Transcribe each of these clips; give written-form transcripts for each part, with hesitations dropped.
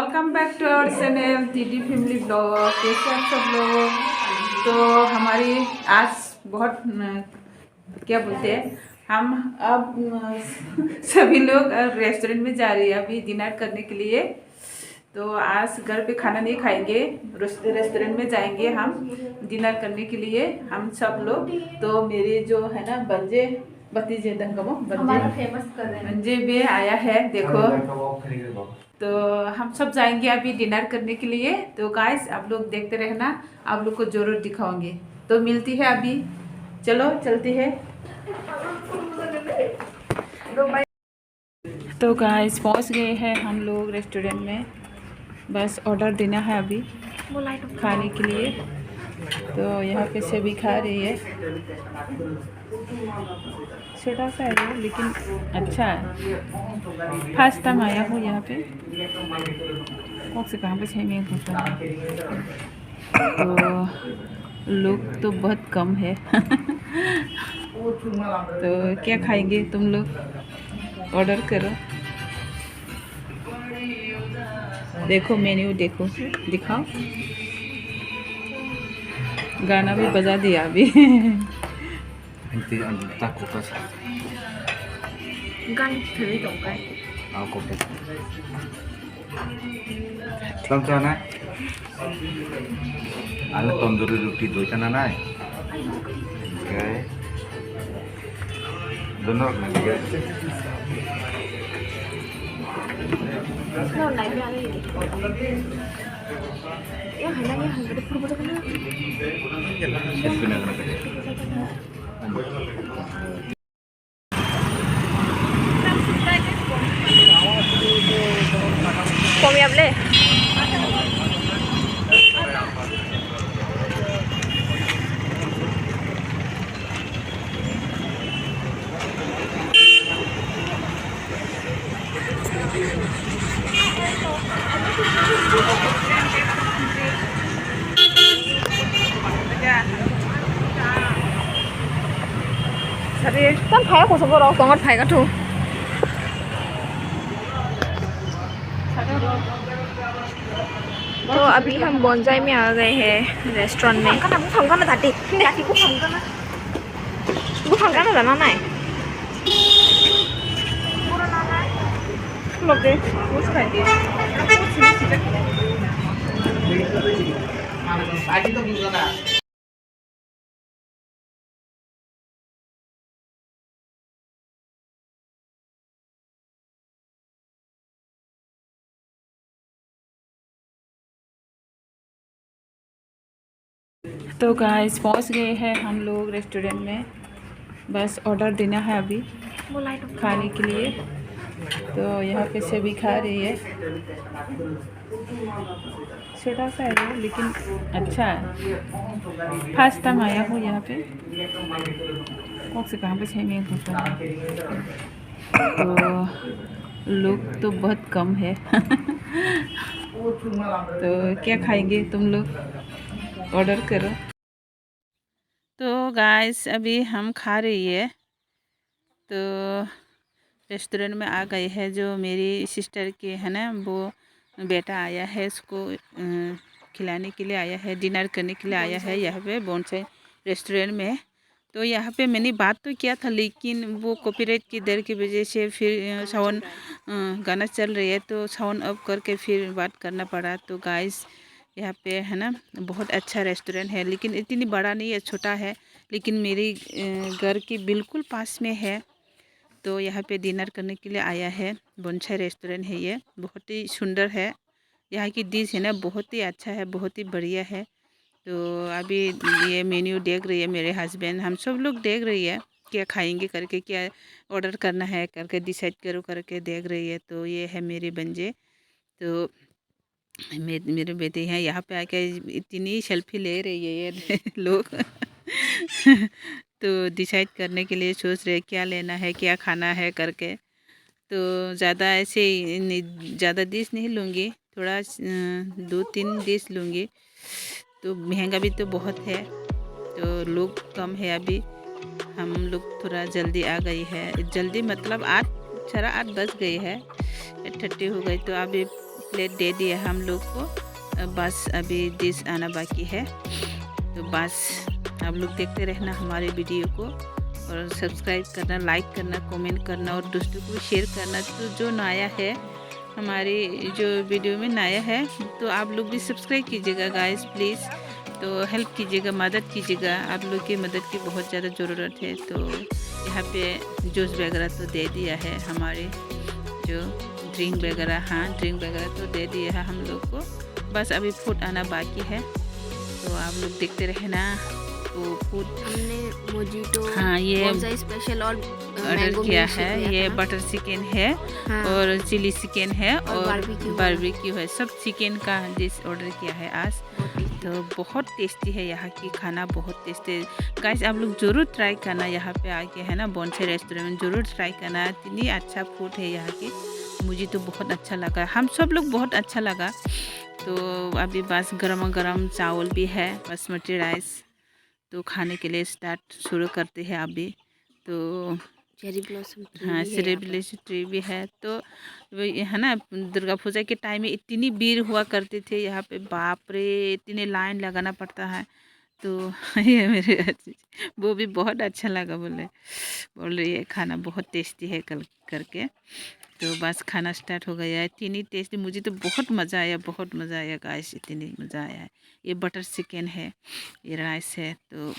Welcome back to our channel TD family blog. कैसे आप सब लोग। तो हमारी आज बहुत क्या बोलते हैं हम अब सभी लोग रेस्टोरेंट में जा रही है अभी डिनर करने के लिए। तो आज घर पे खाना नहीं खाएंगे, रेस्टोरेंट में जाएंगे हम डिनर करने के लिए हम सब लोग। तो मेरे जो है ना बंजे भतीजे बंजे भी आया है देखो। तो हम सब जाएंगे अभी डिनर करने के लिए। तो गाइस आप लोग देखते रहना, आप लोग को जरूर दिखाऊंगे। तो मिलती है अभी, चलो चलती है। तो गाइस पहुंच गए हैं हम लोग रेस्टोरेंट में, बस ऑर्डर देना है अभी खाने के लिए। तो यहाँ पे सभी खा रही है, छोटा सा है लेकिन अच्छा है। फर्स्ट टाइम आया हूँ यहाँ पे, कौन से कहाँ पे छः में होता है। तो लोग तो बहुत कम है तो क्या खाएंगे तुम लोग, ऑर्डर करो। देखो मेन्यू देखो, दिखाओ। गाना भी बजा दिया अभी तंदूरी रोटी दो जना ना दोनों Kami able. Tấm phải của số bộ đó có ngọt phải cả thủ. तो अभी हम बोनजाई में आ गए हैं रेस्टोरेंट में। तो गाइस पहुंच गए हैं हम लोग रेस्टोरेंट में, बस ऑर्डर देना है अभी खाने के लिए। तो यहाँ पे सभी खा रही है, छोटा सा है लेकिन अच्छा है। फर्स्ट टाइम आया हूँ यहाँ पे, कौन से कहाँ पे छः में होता है। तो लोग तो बहुत कम है तो क्या खाएंगे तुम लोग, ऑर्डर करो। तो गाइस अभी हम खा रही है। तो रेस्टोरेंट में आ गए हैं, जो मेरी सिस्टर के है ना वो बेटा आया है, उसको खिलाने के लिए आया है, डिनर करने के लिए आया है यहाँ पे बोनसाई रेस्टोरेंट में। तो यहाँ पे मैंने बात तो किया था लेकिन वो कॉपीराइट की डर की वजह से फिर साउंड गाना चल रही है तो साउंड ऑफ करके फिर बात करना पड़ा। तो गाइस यहाँ पे है ना बहुत अच्छा रेस्टोरेंट है, लेकिन इतनी बड़ा नहीं है, छोटा है, लेकिन मेरे घर के बिल्कुल पास में है। तो यहाँ पे डिनर करने के लिए आया है, बोनसाई रेस्टोरेंट है ये, बहुत ही सुंदर है। यहाँ की डिश है ना बहुत ही अच्छा है, बहुत ही बढ़िया है। तो अभी ये मेन्यू देख रही है मेरे हस्बैंड, हम सब लोग देख रही है क्या खाएंगे करके, क्या ऑर्डर करना है करके डिसाइड करो करके देख रही है। तो ये है मेरे बंजे, तो मेरे बेटे हैं यहाँ पे आके इतनी सेल्फी ले रही है ये लोग तो डिसाइड करने के लिए सोच रहे क्या लेना है क्या खाना है करके। तो ज़्यादा ऐसे ज़्यादा डिश नहीं लूँगी, थोड़ा 2-3 डिश लूँगी। तो महंगा भी तो बहुत है, तो लोग कम है अभी, हम लोग थोड़ा जल्दी आ गई है, जल्दी मतलब 8 साढ़े 8 बज गई है, 8:30 हो गई। तो अभी प्लेट दे दिया हम लोग को। बस अभी डिश आना बाकी है। तो बस आप लोग देखते रहना हमारे वीडियो को और सब्सक्राइब करना, लाइक करना, कमेंट करना और दोस्तों को शेयर करना। तो जो नया है हमारे जो वीडियो में नया है तो आप लोग भी सब्सक्राइब कीजिएगा गाइस प्लीज़। तो हेल्प कीजिएगा, मदद कीजिएगा, आप लोग की मदद की बहुत ज़्यादा ज़रूरत है। तो यहाँ पे जूस वगैरह तो दे दिया है, हमारे जो ड्रिंक वगैरह, हाँ ड्रिंक वगैरह तो दे दिया है हम लोग को। बस अभी फूड आना बाकी है, तो आप लोग देखते रहना। तो फूड हमने मोजिटो, हाँ ये स्पेशल और ऑर्डर किया है। ये बटर चिकन है और चिली चिकन है और बारबेक्यू है। सब चिकन का डिश ऑर्डर किया है आज। तो बहुत टेस्टी है यहाँ की खाना, बहुत टेस्टी है गाइस। आप लोग ज़रूर ट्राई करना यहाँ पे आके, है ना, बोनसे रेस्टोरेंट में ज़रूर ट्राई करना। इतनी अच्छा फूड है यहाँ की, मुझे तो बहुत अच्छा लगा, हम सब लोग बहुत अच्छा लगा। तो अभी बस गरम गरम चावल भी है, बासमती राइस। तो खाने के लिए स्टार्ट शुरू करते हैं अभी। तो चेरी ब्लॉसम हाँ चेरी ब्लॉसम ट्री भी है। तो है ना, दुर्गा पूजा के टाइम में इतनी भीड़ हुआ करती थी यहाँ पे, बाप रे इतने लाइन लगाना पड़ता है। तो ये मेरे वो भी बहुत अच्छा लगा, बोल रही है खाना बहुत टेस्टी है कल करके। तो बस खाना स्टार्ट हो गया है। इतनी टेस्टी, मुझे तो बहुत मज़ा आया, बहुत मज़ा आया गाइस, इतनी मज़ा आया है। ये बटर चिकन है, ये राइस है। तो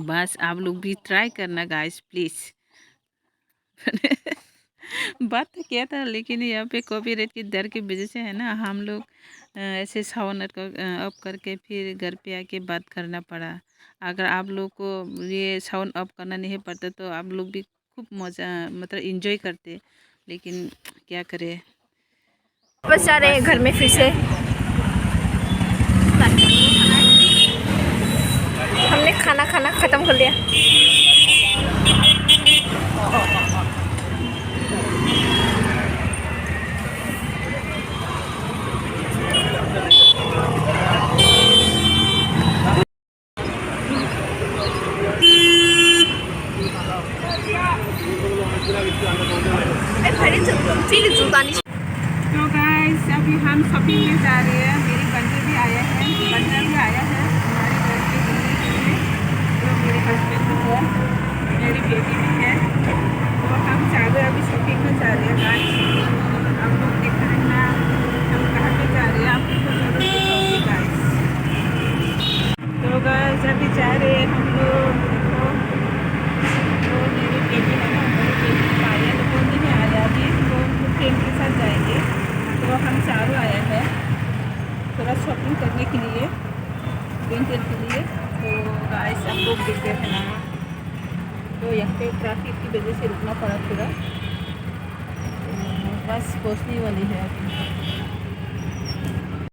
बस आप लोग भी ट्राई करना गाइस प्लीज़। बात तो किया था लेकिन यहाँ पे कॉपीराइट की डर की वजह से, है ना, हम लोग ऐसे साउंड ऑफ करके फिर घर पे आके बात करना पड़ा। अगर आप लोग को ये साउंड ऑफ करना नहीं पड़ता तो आप लोग भी खूब मज़ा, मतलब इंजॉय करते, लेकिन क्या करें। बस आ रहे हैं घर में फिर से। हमने खाना ख़त्म कर लिया। तो गाइस अभी हम शॉपिंग में जा रहे हैं। मेरी बंदर भी आया है, हमारे घर के घूमने के लिए। तो मेरे हस्बैंड भी है, मेरी बेटी भी है। तो हम चारों अभी शॉपिंग में जा रहे हैं गाइस। आप लोग देखते रहना हम कहाँ पे जा रहे हैं, आप लोग को जरूर दिखाऊंगी गाइस। तो गाइस अभी जा रहे हैं हम लोग। तो मेरी बेटी है ना, मेरी बेटी पायल वो नहीं आया अभी, तो फ्रेंड के साथ जाएंगे। तो हम चारों आया है थोड़ा शॉपिंग करने के लिए, विंटर के लिए। तो गाइस आप लोग देखते हैं ना, तो यहाँ पे ट्रैफिक की वजह से रुकना पड़ा थोड़ा। बस पहुँचने वाली है।